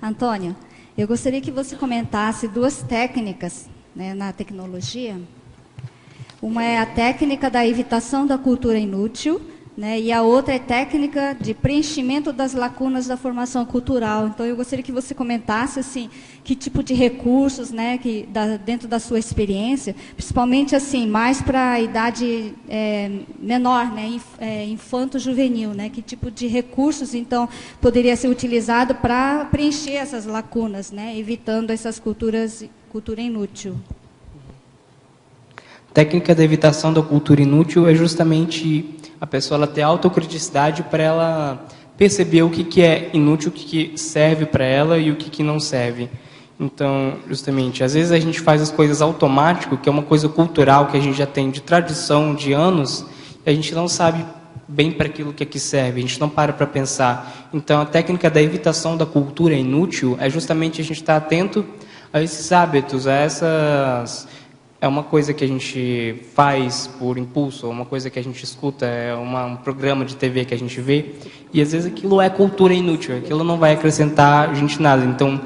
Antônio, eu gostaria que você comentasse duas técnicas, né, na tecnologia. Uma é a técnica da evitação da cultura inútil, né, e a outra é técnica de preenchimento das lacunas da formação cultural. Então, eu gostaria que você comentasse assim, que tipo de recursos, né, dentro da sua experiência, principalmente assim, mais para a idade menor, né, infanto-juvenil, né, que tipo de recursos, então, poderia ser utilizado para preencher essas lacunas, né, evitando essas cultura inútil. Técnica da evitação da cultura inútil é justamente a pessoa ela ter autocriticidade para ela perceber o que é inútil, o que serve para ela e o que não serve. Então, justamente, às vezes a gente faz as coisas automático, que é uma coisa cultural que a gente já tem de tradição, de anos, e a gente não sabe bem para aquilo que serve, a gente não para pensar. Então, a técnica da evitação da cultura inútil é justamente a gente estar atento a esses hábitos, a essas... É uma coisa que a gente faz por impulso, é uma coisa que a gente escuta, é um programa de TV que a gente vê, e às vezes aquilo é cultura inútil, aquilo não vai acrescentar a gente nada. Então,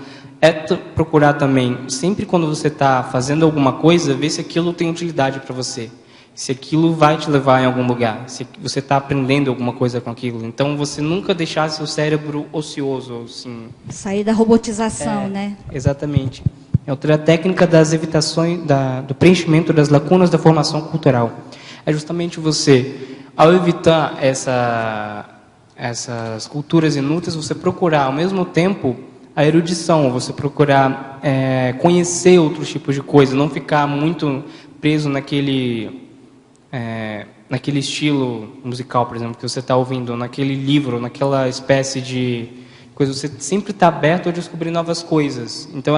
procurar também, sempre quando você está fazendo alguma coisa, ver se aquilo tem utilidade para você, se aquilo vai te levar em algum lugar, se você está aprendendo alguma coisa com aquilo. Então, você nunca deixar seu cérebro ocioso. Assim. Sair da robotização, né? Exatamente. É outra técnica das evitações, do preenchimento das lacunas da formação cultural. É justamente você, ao evitar essas culturas inúteis, você procurar, ao mesmo tempo, a erudição, você procurar conhecer outros tipos de coisa, não ficar muito preso naquele estilo musical, por exemplo, que você está ouvindo, naquele livro, naquela espécie de coisa. Você sempre está aberto a descobrir novas coisas. Então,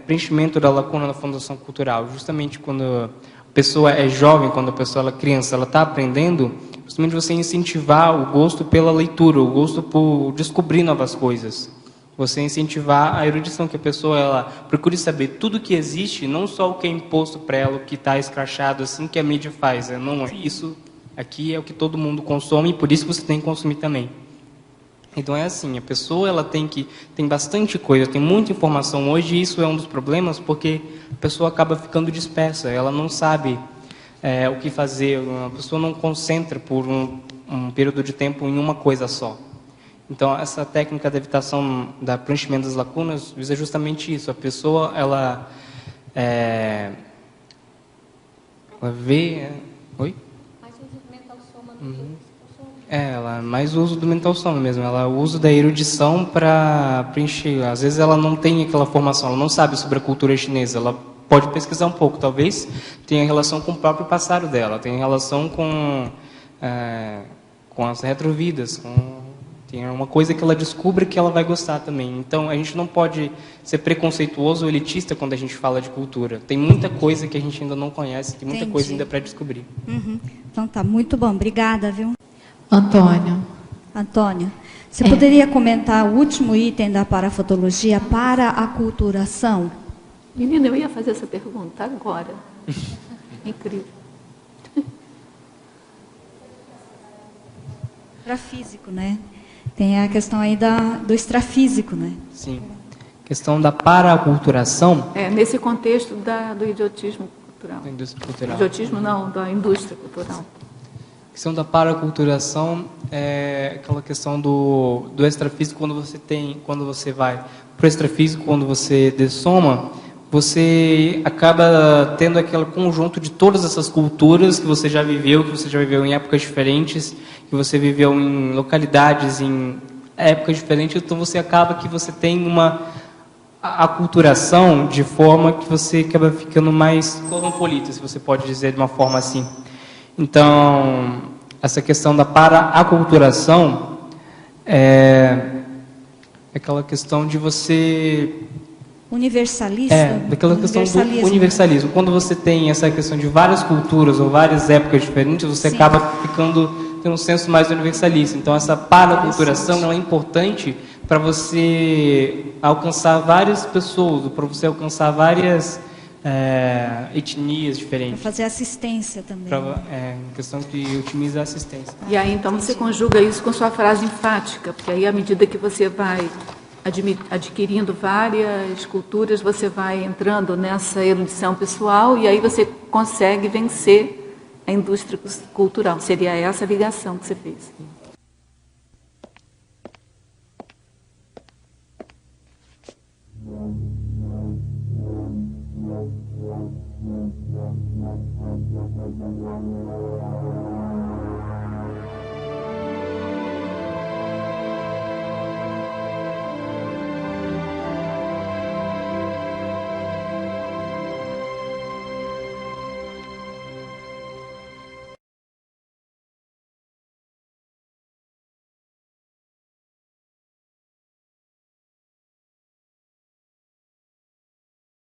preenchimento da lacuna na formação cultural, justamente quando a pessoa é jovem, quando a pessoa é criança, ela está aprendendo, justamente você incentivar o gosto pela leitura, o gosto por descobrir novas coisas. Você incentivar a erudição, que a pessoa ela procure saber tudo que existe, não só o que é imposto para ela, o que está escrachado assim que a mídia faz. Não, isso aqui é o que todo mundo consome e por isso você tem que consumir também. Então é assim, a pessoa ela tem bastante coisa, tem muita informação hoje, e isso é um dos problemas, porque a pessoa acaba ficando dispersa, ela não sabe o que fazer, a pessoa não concentra por um período de tempo em uma coisa só. Então essa técnica da evitação da preenchimento das lacunas visa justamente isso, a pessoa ela vê... Oi? Mais uso mental soma do que ela mais o uso do mental soma mesmo, ela usa da erudição para preencher. Às vezes ela não tem aquela formação, ela não sabe sobre a cultura chinesa, ela pode pesquisar um pouco, talvez tenha relação com o próprio passado dela, tenha relação com as retrovidas, tem uma coisa que ela descobre que ela vai gostar também. Então a gente não pode ser preconceituoso ou elitista quando a gente fala de cultura. Tem muita coisa que a gente ainda não conhece, tem muita coisa ainda para descobrir. Uhum. Então tá, muito bom, obrigada, viu? Antônio, você poderia comentar o último item da parafotologia, para a aculturação? Menina, eu ia fazer essa pergunta agora. Incrível. Extrafísico, né? Tem a questão aí do extrafísico, né? Sim. Questão da paraculturação. Nesse contexto do idiotismo cultural. Da indústria cultural. Idiotismo não, da indústria cultural. A questão da paraculturação é aquela questão do extrafísico, quando você vai para o extrafísico, quando você dessoma, você acaba tendo aquele conjunto de todas essas culturas que você já viveu em épocas diferentes, que você viveu em localidades, em épocas diferentes, então você acaba que você tem uma aculturação de forma que você acaba ficando mais cosmopolita, se você pode dizer de uma forma assim. Então, essa questão da para-aculturação é aquela questão de você... Universalista? Daquela questão do universalismo. Quando você tem essa questão de várias culturas ou várias épocas diferentes, você acaba tendo um senso mais universalista. Então, essa para-aculturação ela é importante para você alcançar várias pessoas, para você alcançar várias... etnias diferentes. Para fazer assistência também. Questão que otimiza a assistência. E aí, então, você conjuga isso com sua frase enfática, porque aí, à medida que você vai adquirindo várias culturas, você vai entrando nessa erudição pessoal e aí você consegue vencer a indústria cultural. Seria essa a ligação que você fez.